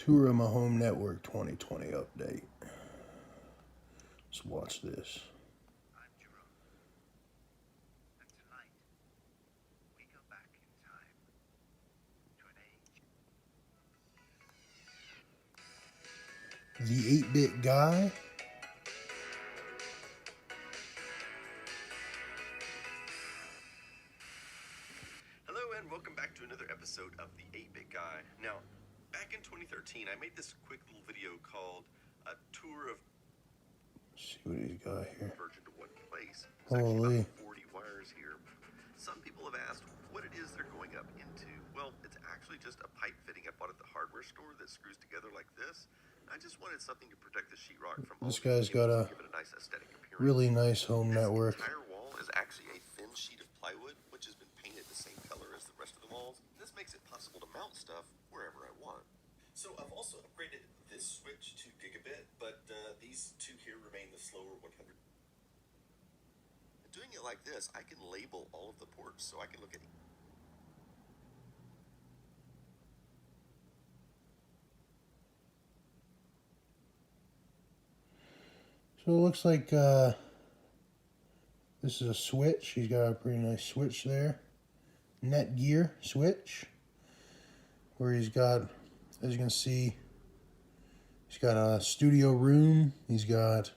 Tour of my home network 2020 update. Let's watch this. The 8-bit guy. Hello and welcome back to another episode of the 8-bit guy. Now, back in 2013, I made this quick little video called a tour of. Let's see what he's got here. Virgin to one place. Holy. About 40 wires here. Some people have asked what it is they're going up into. Well, it's actually just a pipe fitting I bought at the hardware store that screws together like this. I just wanted something to protect the sheetrock from. This guy's got a really nice home network. The entire wall is actually a thin sheet of plywood, which has been painted the same color as the rest of the walls. This makes it possible to mount stuff wherever I want. So I've also upgraded this switch to gigabit, but these two here remain the slower 100. Doing it like this, I can label all of the ports so I can look at. So it looks like this is a switch. He's got a pretty nice switch there. Netgear switch. Where he's got, as you can see, he's got a studio room. He's got,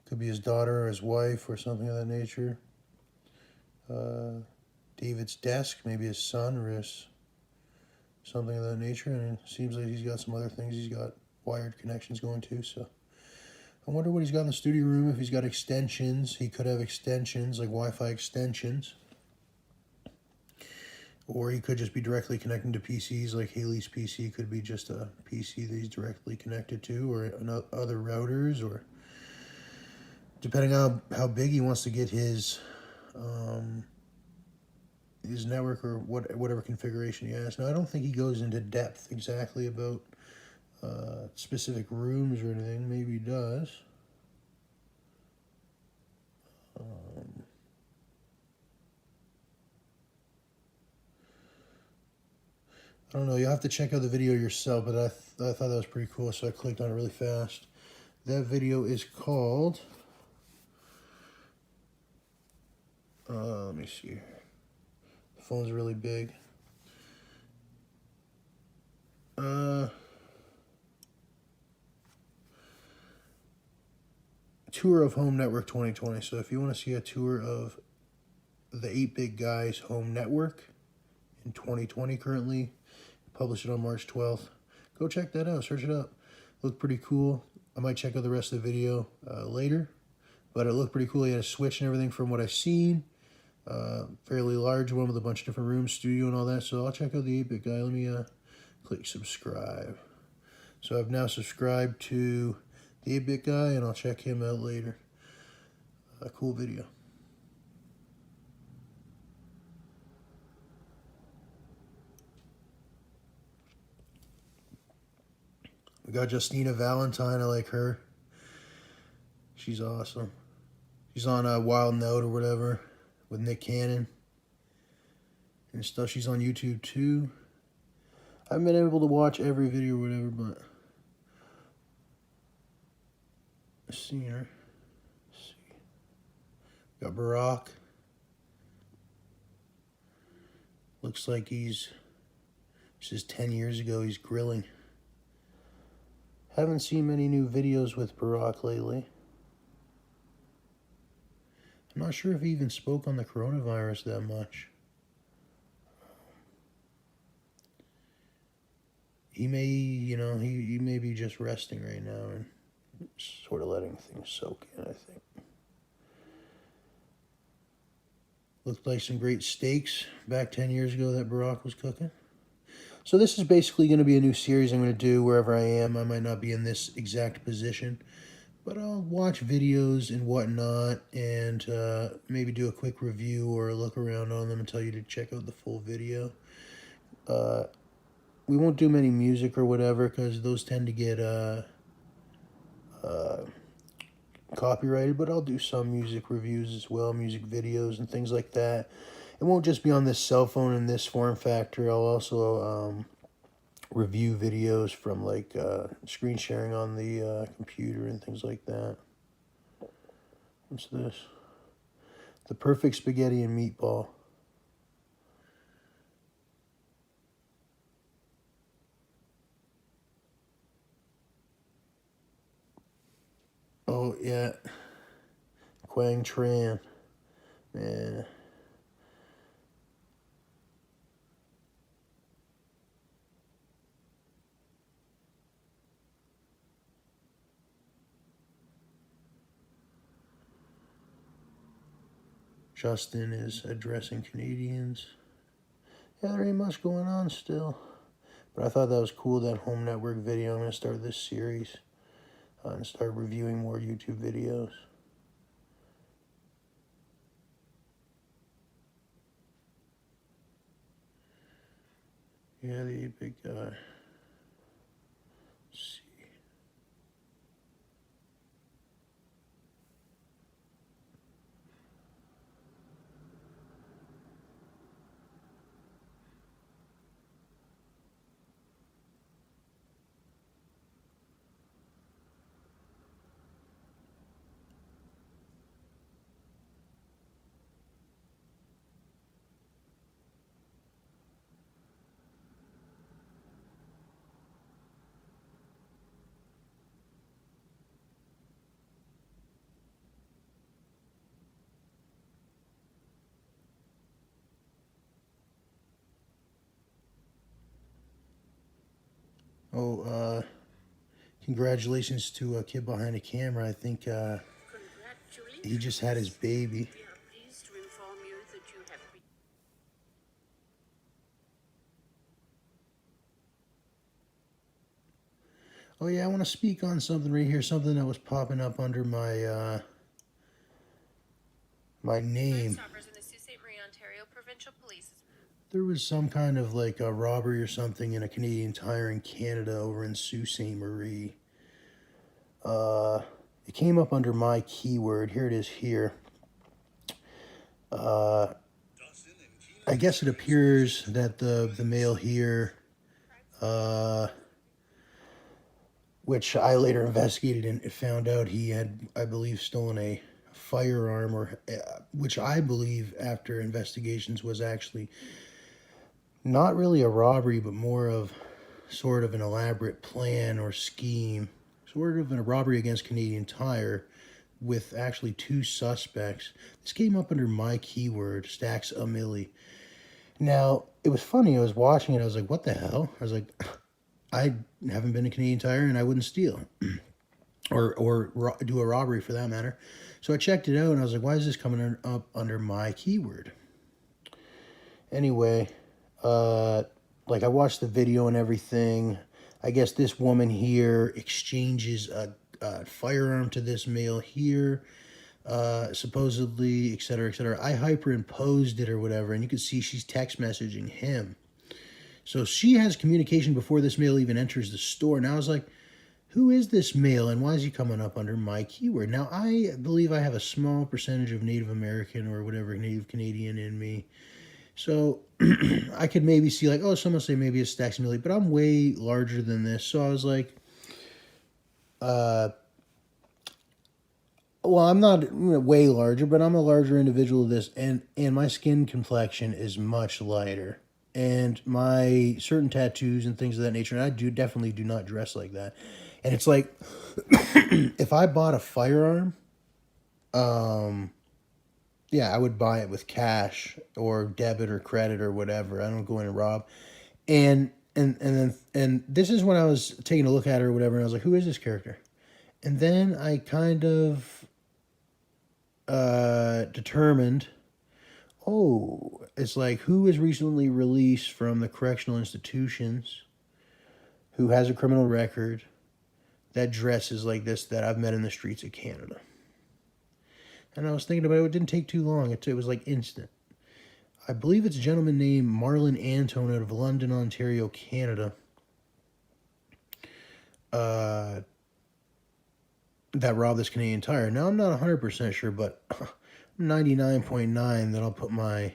could be his daughter or his wife or something of that nature. David's desk, maybe his son or his something of that nature. And it seems like he's got some other things he's got wired connections going to, so. I wonder what he's got in the studio room. If he's got extensions, he could have extensions, like Wi-Fi extensions. Or he could just be directly connecting to PCs, like Haley's PC could be just a PC that he's directly connected to, or other routers, or depending on how big he wants to get his network or whatever configuration he has. Now, I don't think he goes into depth exactly about specific rooms or anything. Maybe he does. I don't know. You'll have to check out the video yourself, but I thought that was pretty cool, so I clicked on it really fast. That video is called. Let me see here. The phone's really big. Tour of Home Network 2020. So if you want to see a tour of the 8-bit guy's home network in 2020 currently, published it on March 12th, go check that out. Search it up. Looked pretty cool. I might check out the rest of the video later, but it looked pretty cool. He had a switch and everything from what I've seen. Fairly large one with a bunch of different rooms, studio and all that. So I'll check out the 8-bit guy. Let me click subscribe. So I've now subscribed to the 8-bit guy, and I'll check him out later. A cool video. We got Justina Valentine. I like her. She's awesome. She's on a Wild Note or whatever with Nick Cannon and stuff. She's on YouTube too. I haven't been able to watch every video or whatever, but I've seen her. Let's see. Got Barack. Looks like this is 10 years ago. He's grilling. Haven't seen many new videos with Barack lately. I'm not sure if he even spoke on the coronavirus that much. He may, he may be just resting right now and sort of letting things soak in, I think. Looked like some great steaks back 10 years ago that Barack was cooking. So this is basically going to be a new series I'm going to do wherever I am. I might not be in this exact position, but I'll watch videos and whatnot and maybe do a quick review or a look around on them and tell you to check out the full video. We won't do many music or whatever because those tend to get copyrighted, but I'll do some music reviews as well, music videos and things like that. It won't just be on this cell phone in this form factor. I'll also review videos from like screen sharing on the computer and things like that. What's this? The perfect spaghetti and meatball. Oh yeah, Quang Tran, man. Justin is addressing Canadians. Yeah, there ain't much going on still. But I thought that was cool, that home network video. I'm going to start this series and start reviewing more YouTube videos. Yeah, the big guy. Let's see. Oh, congratulations to a kid behind the camera. I think he just had his baby. Oh yeah, I want to speak on something right here. Something that was popping up under my my name. There was some kind of like a robbery or something in a Canadian Tire in Canada over in Sault Ste. Marie. It came up under my keyword. Here it is here. I guess it appears that the male here, which I later investigated and found out he had, I believe, stolen a firearm, or which I believe after investigations was actually not really a robbery, but more of sort of an elaborate plan or scheme, sort of a robbery against Canadian Tire with actually 2 suspects. This came up under my keyword, StacksAMilli. Now, it was funny, I was watching it, I was like, what the hell? I was like, I haven't been to Canadian Tire and I wouldn't steal. or do a robbery for that matter. So I checked it out and I was like, why is this coming up under my keyword? Anyway, like I watched the video and everything. I guess this woman here exchanges a firearm to this male here, supposedly, etc., etc. I hyperimposed it or whatever, and you can see she's text messaging him. So she has communication before this male even enters the store. Now I was like, who is this male and why is he coming up under my keyword? Now I believe I have a small percentage of Native American or whatever, Native Canadian in me. So I could maybe see like, oh, someone say maybe it's StacksAMilli, but I'm way larger than this. So I was like, well, I'm not way larger, but I'm a larger individual of this, and my skin complexion is much lighter, and my certain tattoos and things of that nature, and I definitely do not dress like that. And it's like, if I bought a firearm, yeah, I would buy it with cash or debit or credit or whatever. I don't go in and rob. And this is when I was taking a look at her or whatever, and I was like, who is this character? And then I kind of determined, oh, it's like, who is recently released from the correctional institutions, who has a criminal record, that dresses like this, that I've met in the streets of Canada. And I was thinking about it. It didn't take too long. It was like instant. I believe it's a gentleman named Marlon Antone out of London, Ontario, Canada. That robbed this Canadian Tire. Now, I'm not 100% sure, but 99.9 that I'll put my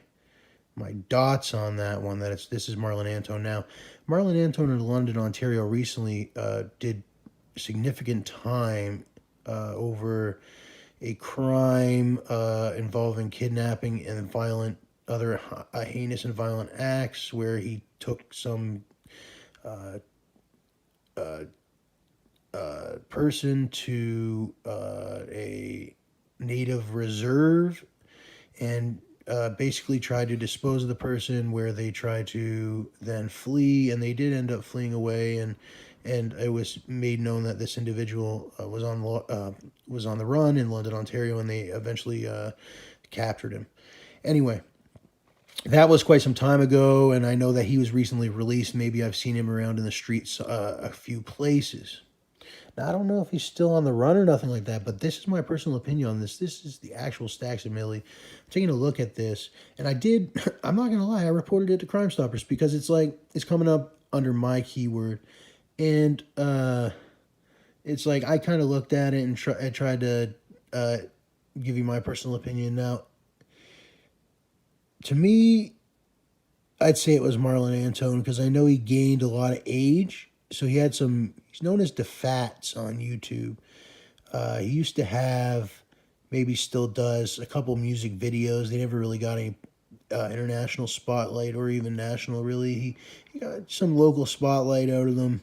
my dots on that one, that this is Marlon Antone. Now, Marlon Antone in London, Ontario recently did significant time over a crime involving kidnapping and other heinous and violent acts, where he took some person to a native reserve and basically tried to dispose of the person, where they tried to then flee, and they did end up fleeing away, and it was made known that this individual was on the run in London, Ontario, and they eventually captured him. Anyway, that was quite some time ago, and I know that he was recently released. Maybe I've seen him around in the streets a few places. Now, I don't know if he's still on the run or nothing like that, but this is my personal opinion on this. This is the actual StacksAMilli. I'm taking a look at this, and I'm not going to lie, I reported it to Crime Stoppers because it's coming up under my keyword, and it's like I kind of looked at it and tried to give you my personal opinion. Now, to me, I'd say it was Marlon Antone because I know he gained a lot of age. So he's known as DeFats on YouTube. He used to have, maybe still does, a couple music videos. They never really got any international spotlight or even national, really. He got some local spotlight out of them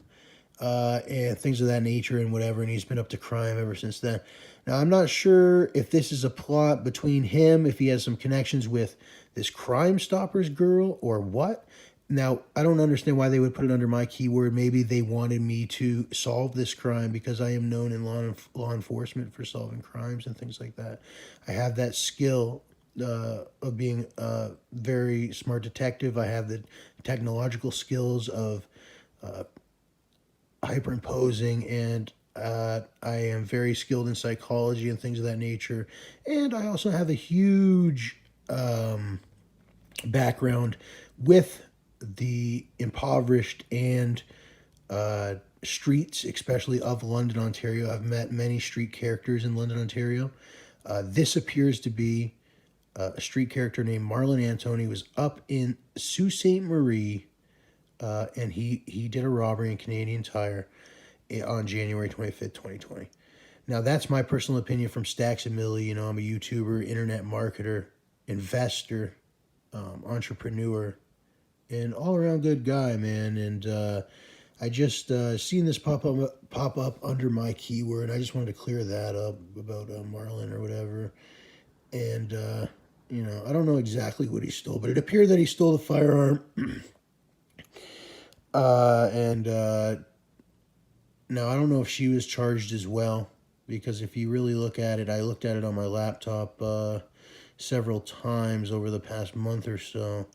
and things of that nature and whatever, and he's been up to crime ever since then. Now, I'm not sure if this is a plot between him, if he has some connections with this Crime Stoppers girl or what. Now, I don't understand why they would put it under my keyword. Maybe they wanted me to solve this crime because I am known in law enforcement for solving crimes and things like that. I have that skill of being a very smart detective. I have the technological skills of hyperimposing, and I am very skilled in psychology and things of that nature. And I also have a huge background with the impoverished and streets, especially of London, Ontario. I've met many street characters in London, Ontario. This appears to be a street character named Marlon Antone. He was up in Sault Ste. Marie, and he did a robbery in Canadian Tire on January 25th, 2020. Now, that's my personal opinion from StacksAMilli. You know, I'm a YouTuber, internet marketer, investor, entrepreneur, and all-around good guy, man. And I just seen this pop up under my keyword. I just wanted to clear that up about Marlon or whatever. And you know, I don't know exactly what he stole, but it appeared that he stole the firearm. And now I don't know if she was charged as well, because if you really look at it, I looked at it on my laptop several times over the past month or so.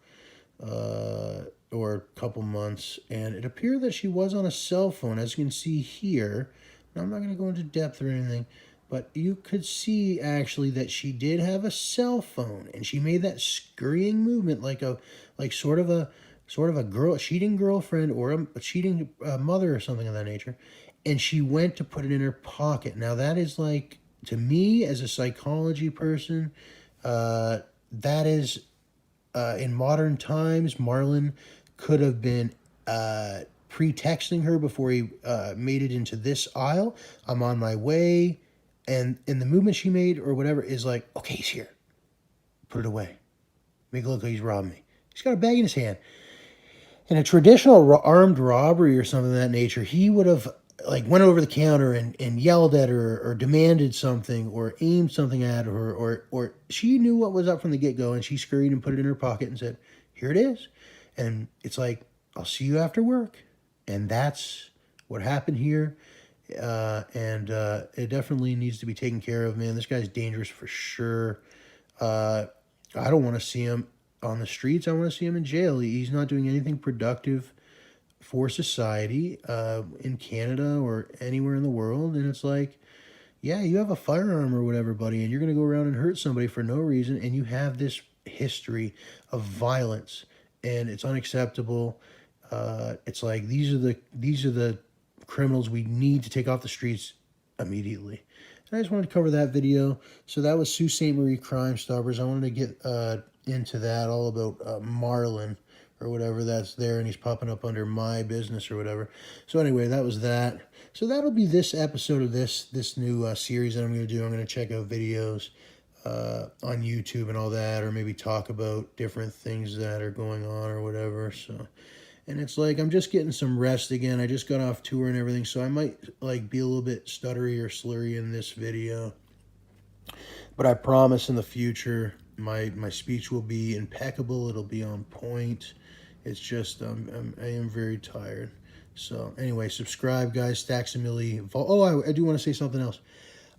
Or a couple months, and it appeared that she was on a cell phone, as you can see here. Now, I'm not going to go into depth or anything, but you could see actually that she did have a cell phone, and she made that scurrying movement like sort of a cheating girlfriend or a cheating mother or something of that nature, and she went to put it in her pocket. Now, that is, like, to me as a psychology person, that is. In modern times, Marlon could have been pretexting her before he made it into this aisle. I'm on my way. And the movement she made or whatever is like, okay, he's here. Put it away. Make it look like he's robbing me. He's got a bag in his hand. In a traditional armed robbery or something of that nature, he would have went over the counter and yelled at her or demanded something or aimed something at her, or she knew what was up from the get-go, and she scurried and put it in her pocket and said, here it is. And it's like, I'll see you after work. And that's what happened here. And it definitely needs to be taken care of, man. This guy's dangerous for sure. I don't want to see him on the streets. I want to see him in jail. He's not doing anything productive for society in Canada or anywhere in the world. And it's like, yeah, you have a firearm or whatever, buddy, and you're going to go around and hurt somebody for no reason, and you have this history of violence, and it's unacceptable. It's like these are the criminals we need to take off the streets immediately. And I just wanted to cover that video. So that was Sault Ste. Marie Crime Stoppers. I wanted to get into that, all about Marlin or whatever that's there, and he's popping up under my business or whatever. So anyway, that was that. So that'll be this episode of this new series that I'm going to do. I'm going to check out videos on YouTube and all that, or maybe talk about different things that are going on or whatever. So, and it's like I'm just getting some rest again. I just got off tour and everything, so I might like be a little bit stuttery or slurry in this video. But I promise in the future, my speech will be impeccable. It'll be on point. It's just I am very tired. So anyway, subscribe, guys. StacksAMilli. Oh, I do want to say something else.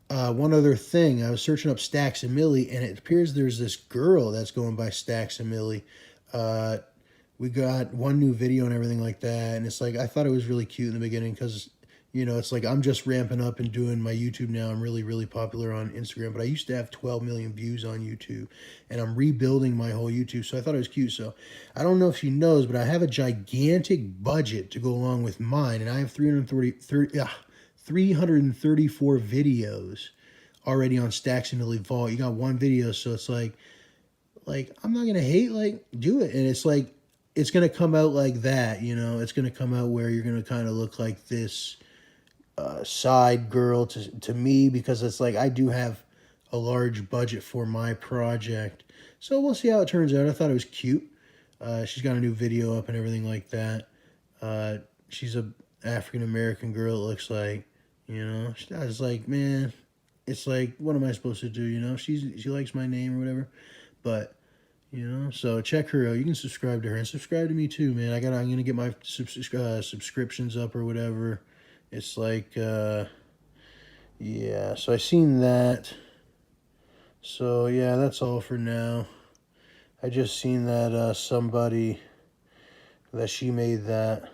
One other thing. I was searching up StacksAMilli, and it appears there's this girl that's going by StacksAMilli. We got one new video and everything like that, and it's like I thought it was really cute in the beginning because, you know, it's like I'm just ramping up and doing my YouTube now. I'm really, really popular on Instagram, but I used to have 12 million views on YouTube, and I'm rebuilding my whole YouTube, so I thought it was cute. So I don't know if she knows, but I have a gigantic budget to go along with mine, and I have 334 videos already on StacksAMilli Vault. You got one video, so it's like I'm not gonna hate, like, do it. And it's like it's gonna come out like that, you know. It's gonna come out where you're gonna kind of look like this side girl to me, because it's like I do have a large budget for my project. So we'll see how it turns out. I thought it was cute. She's got a new video up and everything like that. She's a African American girl, it looks like, you know. I was like, man, it's like, what am I supposed to do, you know? She likes my name or whatever. But, you know, so check her out. You can subscribe to her and subscribe to me too, man. I'm gonna get my subscriptions up or whatever. It's like, yeah. So I seen that. So yeah, that's all for now. I just seen that somebody that she made that.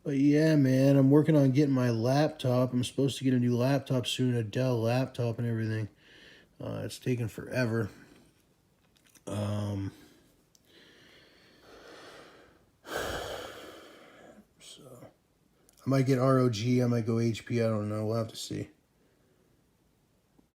But yeah, man, I'm working on getting my laptop. I'm supposed to get a new laptop soon, a Dell laptop and everything. It's taking forever. So I might get ROG, I might go HP, I don't know, we'll have to see.